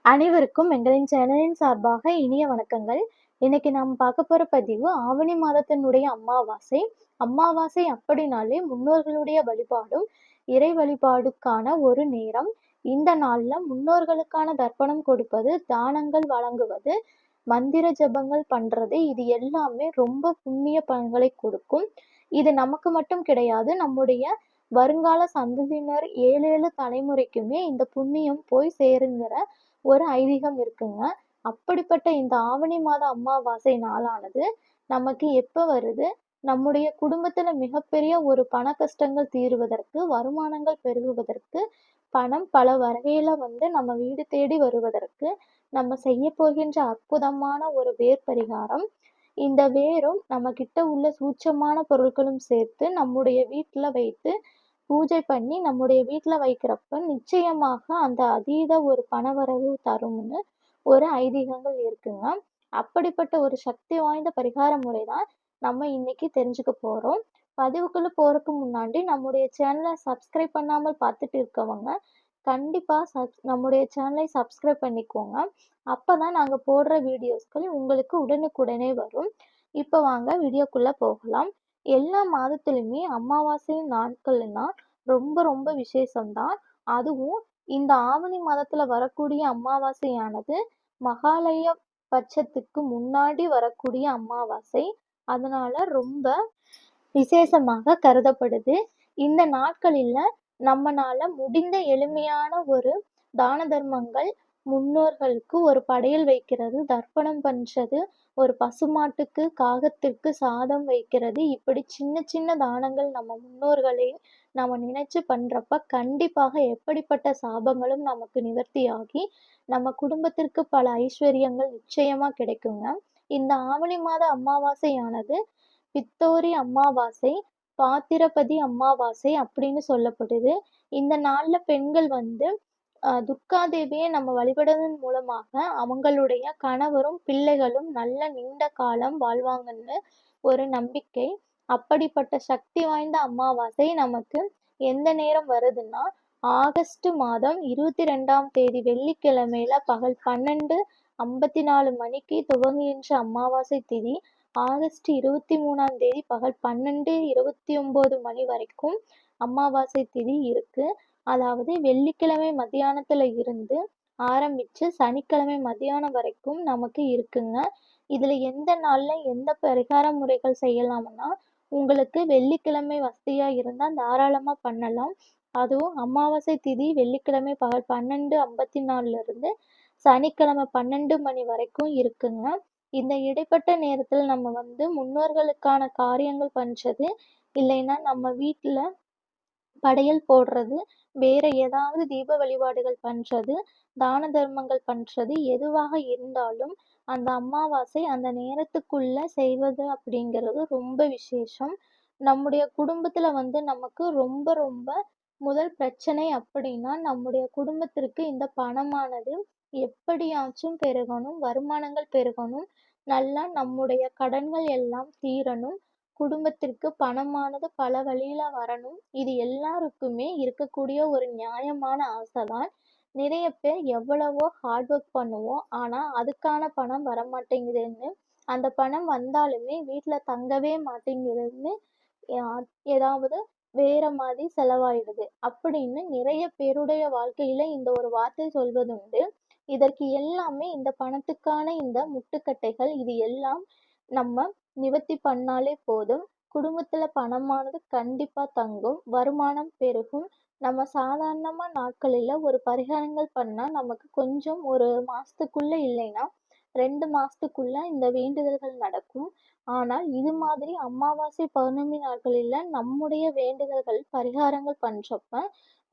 அனைவருக்கும் எங்களின் சேனலின் சார்பாக இனிய வணக்கங்கள். இன்னைக்கு நாம் பார்க்க போற பதிவு ஆவணி மாதத்தினுடைய அமாவாசை. அமாவாசை அப்படின்னாலே முன்னோர்களுடைய வழிபாடும், இறை வழிபாடுக்கான ஒரு நேரம். இந்த நாள்ல முன்னோர்களுக்கான தர்ப்பணம் கொடுப்பது, தானங்கள் வழங்குவது, மந்திர ஜபங்கள் பண்றது இது எல்லாமே ரொம்ப புண்ணிய பலன்களை கொடுக்கும். இது நமக்கு மட்டும் கிடையாது, நம்முடைய வருங்கால சந்ததியினர் 7 தலைமுறைக்குமே இந்த புண்ணியம் போய் சேருங்கிற ஒரு ஐதீகம் இருக்குங்க. அப்படிப்பட்ட இந்த ஆவணி மாத அமாவாசை நாளானது நமக்கு எப்ப வருது? நம்முடைய குடும்பத்துல மிகப்பெரிய ஒரு பண கஷ்டங்கள் தீருவதற்கு, வருமானங்கள் பெருகுவதற்கு, பணம் பல வகையில நம்ம வீடு தேடி வருவதற்கு, நம்ம செய்யப் போகின்ற அற்புதமான ஒரு வேர் பரிகாரம். இந்த வேரும் நம்மகிட்ட உள்ள சூட்சமான பொருட்களும் சேர்த்து நம்முடைய வீட்ல வைத்து பூஜை பண்ணி நம்முடைய வீட்ல வைக்கிறப்ப நிச்சயமாக அந்த அதீத ஒரு பணவரவு தரும்னு ஒரு ஐதீகங்கள் இருக்குங்க. அப்படிப்பட்ட ஒரு சக்தி வாய்ந்த பரிகார முறை தான் நம்ம இன்னைக்கு தெரிஞ்சுக்க போறோம். பதிவுக்குள்ள போறதுக்கு முன்னாடி நம்முடைய சேனலை சப்ஸ்கிரைப் பண்ணாமல் பார்த்துட்டு இருக்கவங்க கண்டிப்பா நம்முடைய சேனலை சப்ஸ்கிரைப் பண்ணிக்கோங்க. அப்பதான் நாங்க போடுற வீடியோஸ்கள் உங்களுக்கு உடனுக்குடனே வரும். இப்ப வாங்க வீடியோக்குள்ள போகலாம். எல்லா மாதத்திலுமே அமாவாசை நாட்கள்னா ரொம்ப ரொம்ப விசேஷம்தான். அதுவும் இந்த ஆவணி மாதத்துல வரக்கூடிய அமாவாசையானது மகாலய பட்சத்துக்கு முன்னாடி வரக்கூடிய அமாவாசை. அதனால ரொம்ப விசேஷமாக கருதப்படுது. இந்த நாட்களில நம்மனால முடிந்த எளிமையான ஒரு தான தர்மங்கள், முன்னோர்களுக்கு ஒரு படையல் வைக்கிறது, தர்ப்பணம் பண்றது, ஒரு பசுமாட்டுக்கு, காகத்திற்கு சாதம் வைக்கிறது, இப்படி சின்ன சின்ன தானங்கள் நம்ம முன்னோர்களை நம்ம நினைச்சு பண்றப்ப கண்டிப்பாக எப்படிப்பட்ட சாபங்களும் நமக்கு நிவர்த்தியாகி நம்ம குடும்பத்திற்கு பல ஐஸ்வர்யங்கள் நிச்சயமா கிடைக்குங்க. இந்த ஆவணி மாத அமாவாசையானது பித்தோரி அமாவாசை, பாத்திரபதி அமாவாசை அப்படின்னு சொல்லப்படுது. இந்த நாள்ல பெண்கள் துர்காதேவியை நம்ம வழிபடுவதன் மூலமாக அவங்களுடைய கணவரும் பிள்ளைகளும் நல்ல நீண்ட காலம் வாழ்வாங்கன்னு ஒரு நம்பிக்கை. அப்படிப்பட்ட சக்தி வாய்ந்த அமாவாசை நமக்கு எந்த நேரம் வருதுன்னா, ஆகஸ்ட் மாதம் 22ஆம் தேதி வெள்ளிக்கிழமையில பகல் 12:54 மணிக்கு துவங்குகின்ற அமாவாசை திதி ஆகஸ்ட் 23ஆம் தேதி பகல் 12:29 மணி வரைக்கும் அமாவாசை திதி இருக்கு. அதாவது வெள்ளிக்கிழமை மத்தியானத்துல இருந்து ஆரம்பிச்சு சனிக்கிழமை மத்தியானம் வரைக்கும் நமக்கு இருக்குங்க. இதுல எந்த நாள்ல எந்த பரிகார முறைகள் செய்யலாம்னா, உங்களுக்கு வெள்ளிக்கிழமை வசதியா இருந்தா தாராளமா பண்ணலாம். அதுவும் அமாவாசை திதி வெள்ளிக்கிழமை பகல் 12:54ல இருந்து சனிக்கிழமை 12 மணி வரைக்கும் இருக்குங்க. இந்த இடைப்பட்ட நேரத்துல நம்ம முன்னோர்களுக்கான காரியங்கள் பண்றது, இல்லைன்னா நம்ம வீட்டுல படையல் போடுறது, வேற ஏதாவது தீப வழிபாடுகள் பண்றது, தான தர்மங்கள் பண்றது எதுவாக இருந்தாலும் அந்த அமாவாசை அந்த நேரத்துக்குள்ள செய்வது அப்படிங்கிறது ரொம்ப விசேஷம். நம்முடைய குடும்பத்துல நமக்கு ரொம்ப ரொம்ப முதல் பிரச்சனை அப்படின்னா, நம்முடைய குடும்பத்திற்கு இந்த பணமானது எப்படியாச்சும் பெருகணும், வருமானங்கள் பெருகணும், நல்லா நம்முடைய கடன்கள் எல்லாம் தீரணும், குடும்பத்திற்கு பணமானது பல வழியில வரணும். இது எல்லாருக்குமே இருக்கக்கூடிய ஒரு நியாயமான ஆசைதான். நிறைய பேர் எவ்வளவோ ஹார்ட் ஒர்க் பண்ணுவோம். ஆனா அதுக்கான பணம் வரமாட்டேங்குதுன்னு, அந்த பணம் வந்தாலுமே வீட்ல தங்கவே மாட்டேங்குதுன்னு ஏதாவது வேற மாதிரி செலவாயிடுது அப்படின்னு நிறைய பேருடைய வாழ்க்கையில இந்த ஒரு வார்த்தை சொல்வதுண்டு. இதற்கு எல்லாமே இந்த பணத்துக்கான இந்த முட்டுக்கட்டைகள் இது எல்லாம் நம்ம நிவர்த்தி பண்ணாலே போதும். குடும்பத்துல பணமானது கண்டிப்பா தங்கும், வருமானம் பெருகும். நம்ம சாதாரணமா நாட்களில ஒரு பரிகாரங்கள் பண்ணா நமக்கு கொஞ்சம் ஒரு மாசத்துக்குள்ள இல்லைன்னா 2 மாசத்துக்குள்ள இந்த வேண்டுதல்கள் நடக்கும். ஆனால் இது மாதிரி அமாவாசை பௌர்ணமி நாட்களில நம்முடைய வேண்டுதல்கள் பரிகாரங்கள் பண்றப்ப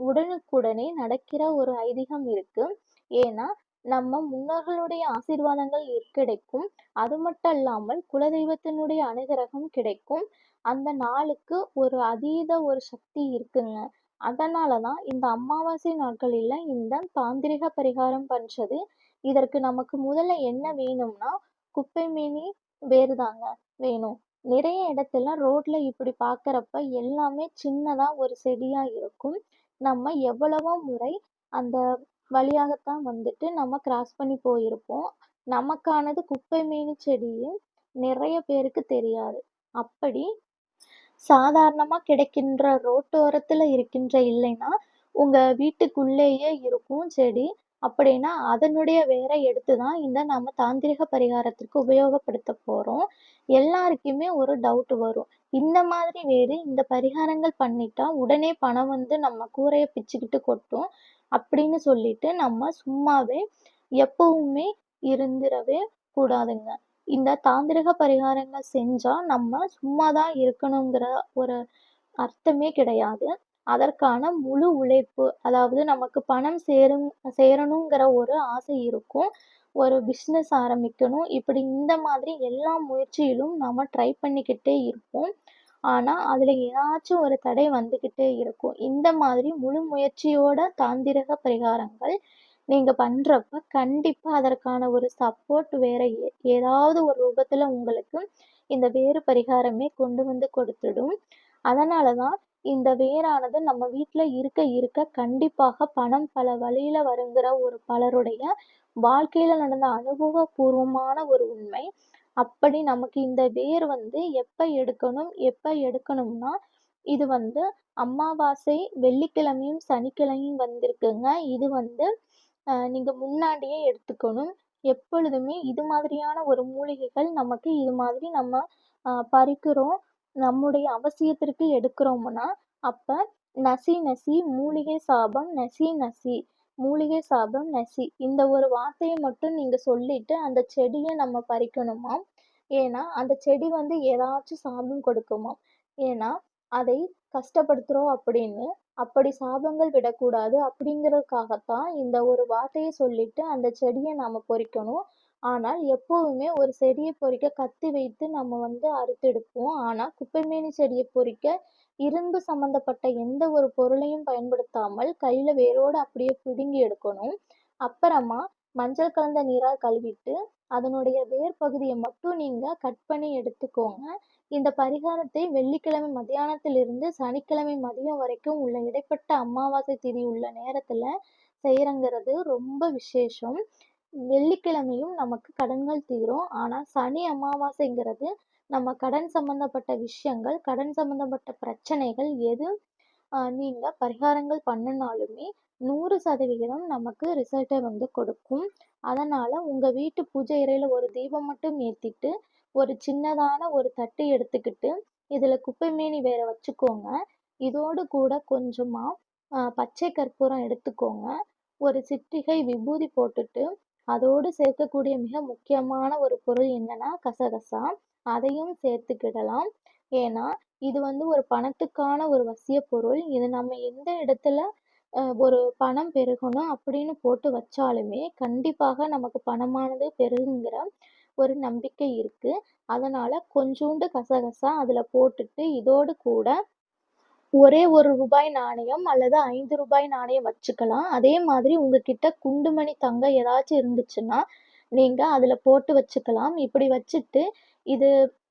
உடனுக்குடனே நடக்கிற ஒரு ஐதீகம் இருக்கு. ஏன்னா நம்ம முன்னோர்களுடைய ஆசீர்வாதங்கள் கிடைக்கும். அது மட்டும் இல்லாமல் குலதெய்வத்தினுடைய அனுகிரகம் கிடைக்கும். அந்த நாளுக்கு ஒரு அதீத ஒரு சக்தி இருக்குங்க. அதனாலதான் இந்த அமாவாசை நாட்களில இந்த தாந்திரிக பரிகாரம் பண்றது. இதற்கு நமக்கு முதல்ல என்ன வேணும்னா, குப்பை மேனி வேறுதாங்க வேணும். நிறைய இடத்துல ரோட்ல இப்படி பார்க்கறப்ப எல்லாமே சின்னதா ஒரு செடியா இருக்கும். நம்ம எவ்வளவோ முறை அந்த வழியாகத்தான் வந்துட்டு நம்ம கிராஸ் பண்ணி போயிருப்போம். நமக்கானது குப்பை மேனி செடியும் நிறைய பேருக்கு தெரியாது. அப்படி சாதாரணமா கிடைக்கின்ற ரோட்டோரத்துல இருக்கின்ற இல்லைன்னா, உங்க வீட்டுக்குள்ளேயே இருக்கும் செடி. அப்படின்னா, அதனுடைய வேர எடுத்து தான் இந்த நம்ம தாந்திரிக பரிகாரத்திற்கு உபயோகப்படுத்தப் போறோம். எல்லாருக்குமே ஒரு டவுட் வரும். இந்த மாதிரி வேறு இந்த பரிகாரங்கள் பண்ணிட்டா, உடனே பணம் வந்து நம்ம கூரைய பிச்சுக்கிட்டு கொட்டும். அப்படின்னு சொல்லிட்டு நம்ம சும்மாவே எப்பவுமே இருந்திறவே கூடாதுங்க. இந்த தாந்திரிக பரிகாரங்கள் செஞ்சா நம்ம சும்மா தான் இருக்கணுங்கிற ஒரு அர்த்தமே கிடையாது. அதற்கான முழு உழைப்பு, அதாவது நமக்கு பணம் சேரணுங்கிற ஒரு ஆசை இருக்கும். ஒரு பிசினஸ் ஆரம்பிக்கணும். இப்படி இந்த மாதிரி எல்லா முயற்சியிலும் நாம ட்ரை பண்ணிக்கிட்டே இருப்போம். ஆனா, அதுல ஏதாச்சும் ஒரு தடை வந்துகிட்டே இருக்கும். இந்த மாதிரி முழு முயற்சியோட தாந்திரக பரிகாரங்கள் நீங்க பண்றப்ப, கண்டிப்பா அதற்கான ஒரு சப்போர்ட் வேற ஏதாவது ஒரு ரூபத்துல உங்களுக்கு இந்த வேறு பரிகாரமே கொண்டு வந்து கொடுத்துடும். அதனால தான் இந்த வேரானது நம்ம வீட்ல இருக்க இருக்க கண்டிப்பாக பணம் பல வழியில வருங்கிற ஒரு பலருடைய வாழ்க்கையில நடந்த அனுபவபூர்வமான ஒரு உண்மை. அப்படி நமக்கு இந்த வேர் வந்து எப்ப எடுக்கணும்னா, இது வந்து அமாவாசை, வெள்ளிக்கிழமையும், சனிக்கிழமையும் வந்திருக்குங்க. இது வந்து நீங்க முன்னாடியே எடுத்துக்கணும். எப்பொழுதுமே இது மாதிரியான ஒரு மூலிகைகள் நமக்கு இது மாதிரி நம்ம பறிக்கிறோம். நம்முடைய அவசியத்திற்கு எடுக்கிறோம்னா, அப்ப நசி நசி மூலிகை சாபம் நசி நசி மூலிகை சாபம் நசி இந்த ஒரு வார்த்தைய மட்டும் நீங்க சொல்லிட்டு அந்த செடிய நம்ம பறிக்கணுமாம். ஏன்னா, அந்த செடி வந்து ஏதாச்சும் சாபம் கொடுக்குமாம். ஏன்னா, அதை கஷ்டப்படுத்துறோம் அப்படின்னு, அப்படி சாபங்கள் விடக்கூடாது அப்படிங்கிறதுக்காகத்தான் இந்த ஒரு வார்த்தைய சொல்லிட்டு அந்த செடிய நாம பொறிக்கணும். ஆனால் எப்போதுமே ஒரு செடிய பொறிக்க கத்தி வைத்து நம்ம வந்து அறுத்தெடுப்போம். ஆனா, குப்பைமேனி செடிய பொறிக்க இரும்பு சம்பந்தப்பட்ட எந்த ஒரு பொருளையும் பயன்படுத்தாமல் கையில வேரோட அப்படியே பிடுங்கி எடுக்கணும். அப்புறமா மஞ்சள் கலந்த நீரால் கழுவிட்டு, அதனுடைய வேர் பகுதிய மட்டும் நீங்க கட் பண்ணி எடுத்துக்கோங்க. இந்த பரிகாரத்தை வெள்ளிக்கிழமை மத்தியானத்திலிருந்து சனிக்கிழமை மதியம் வரைக்கும் உள்ள இடைப்பட்ட அமாவாசை திதி உள்ள நேரத்துல செய்யறங்கிறது ரொம்ப விசேஷம். வெள்ளிக்கிழமையும் நமக்கு கடன்கள் தீரும். ஆனா சனி அமாவாசைங்கிறது நம்ம கடன் சம்பந்தப்பட்ட விஷயங்கள், கடன் சம்பந்தப்பட்ட பிரச்சனைகள் எது நீங்க பரிகாரங்கள் பண்ணுனாலுமே 100% நமக்கு ரிசல்ட்டை வந்து கொடுக்கும். அதனால உங்க வீட்டு பூஜை அறையில ஒரு தீபம் மட்டும் ஏத்திட்டு, ஒரு சின்னதான ஒரு தட்டு எடுத்துக்கிட்டு, இதுல குப்பைமேனி வேற வச்சுக்கோங்க. இதோடு கூட கொஞ்சமா பச்சை கற்பூரம் எடுத்துக்கோங்க. ஒரு சிட்டிகை விபூதி போட்டுட்டு, அதோடு சேர்க்கக்கூடிய மிக முக்கியமான ஒரு பொருள் என்னன்னா கசகசா. அதையும் சேர்த்துக்கிடலாம். ஏன்னா, இது வந்து ஒரு பணத்துக்கான ஒரு வசிய பொருள். இது நம்ம எந்த இடத்துல ஒரு பணம் பெருகணும் அப்படின்னு போட்டு வச்சாலுமே, கண்டிப்பாக நமக்கு பணமானது பெருகுங்கிற ஒரு நம்பிக்கை இருக்கு. அதனால கொஞ்சூண்டு கசகசா அதுல போட்டுட்டு, இதோடு கூட ஒரே ரூ. 1 நாணயம் அல்லது ரூ. 5 நாணயம் வச்சுக்கலாம். அதே மாதிரி உங்ககிட்ட குண்டுமணி தங்கம் ஏதாச்சும் இருந்துச்சுன்னா, நீங்க அதுல போட்டு வச்சுக்கலாம். இப்படி வச்சுட்டு, இது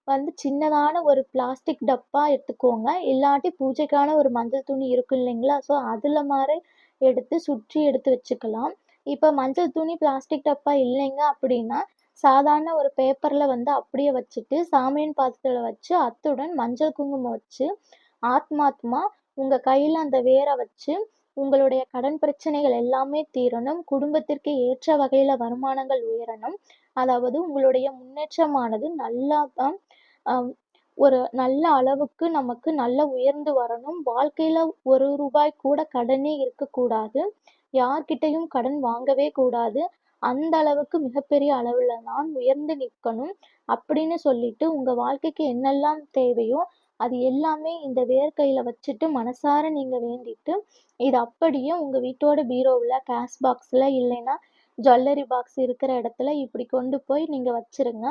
வந்து சின்னதான ஒரு பிளாஸ்டிக் டப்பா எடுத்துக்கோங்க. இல்லாட்டி பூஜைக்கான ஒரு மஞ்சள் துணி இருக்கும் இல்லைங்களா? ஸோ அதுல மாரி எடுத்து சுற்றி எடுத்து வச்சுக்கலாம். இப்ப மஞ்சள் துணி, பிளாஸ்டிக் டப்பா இல்லைங்க அப்படின்னா, சாதாரண ஒரு பேப்பர்ல வந்து அப்படியே வச்சுட்டு, சாமியான் பாத்திரத்துல வச்சு, அத்துடன் மஞ்சள் குங்குமம் வச்சு, ஆத்மார்த்தமா உங்க கையில அந்த வேர வச்சு, உங்களுடைய கடன் பிரச்சனைகள் எல்லாமே தீரணும். குடும்பத்திற்கு ஏற்ற வகையில வருமானங்கள் உயரணும். அதாவது உங்களுடைய முன்னேற்றமானது நல்லா தான் அ ஒரு நல்ல அளவுக்கு நமக்கு நல்லா உயர்ந்து வரணும். வாழ்க்கையில ரூ. 1 கூட கடனே இருக்கக்கூடாது. யார்கிட்டயும் கடன் வாங்கவே கூடாது. அந்த அளவுக்கு மிகப்பெரிய அளவுல நான் உயர்ந்து நிற்கணும். அப்படின்னு சொல்லிட்டு உங்க வாழ்க்கைக்கு என்னெல்லாம் தேவையோ, அது எல்லாமே இந்த வேர்க்கையில வச்சுட்டு மனசார நீங்க வேண்டிட்டு, இது அப்படியே உங்க வீட்டோட பீரோவுல, கேஷ் பாக்ஸ்ல இல்லைன்னா ஜுவல்லரி பாக்ஸ் இருக்கிற இடத்துல இப்படி கொண்டு போய் நீங்க வச்சிருங்க.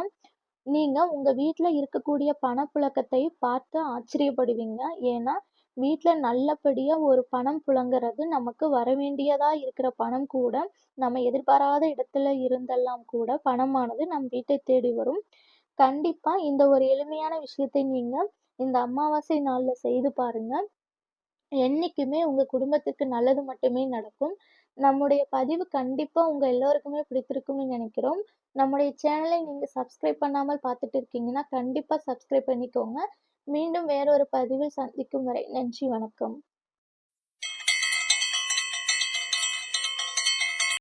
நீங்க உங்க வீட்ல இருக்கக்கூடிய பணப்புழக்கத்தை பார்த்து ஆச்சரியப்படுவீங்க. ஏன்னா, வீட்ல நல்லபடியா ஒரு பணம் புழங்குறது, நமக்கு வரவேண்டியதா இருக்கிற பணம் கூட, நம்ம எதிர்பாராத இடத்துல இருந்தெல்லாம் கூட பணமானது நம் வீட்டை தேடி வரும். கண்டிப்பா இந்த ஒரு எளிமையான விஷயத்தை நீங்க இந்த அமாவாசை நாள்ல செய்து பாருங்க. என்னைக்குமே உங்க குடும்பத்துக்கு நல்லது மட்டுமே நடக்கும். நம்முடைய பதிவு கண்டிப்பா உங்க எல்லோருக்குமே பிடித்திருக்கும்னு நினைக்கிறோம். நம்முடைய சேனலை நீங்க சப்ஸ்கிரைப் பண்ணாமல் பார்த்துட்டு இருக்கீங்கன்னா, கண்டிப்பா சப்ஸ்கிரைப் பண்ணிக்கோங்க. மீண்டும் வேறொரு பதிவில் சந்திக்கும் வரை நன்றி, வணக்கம்.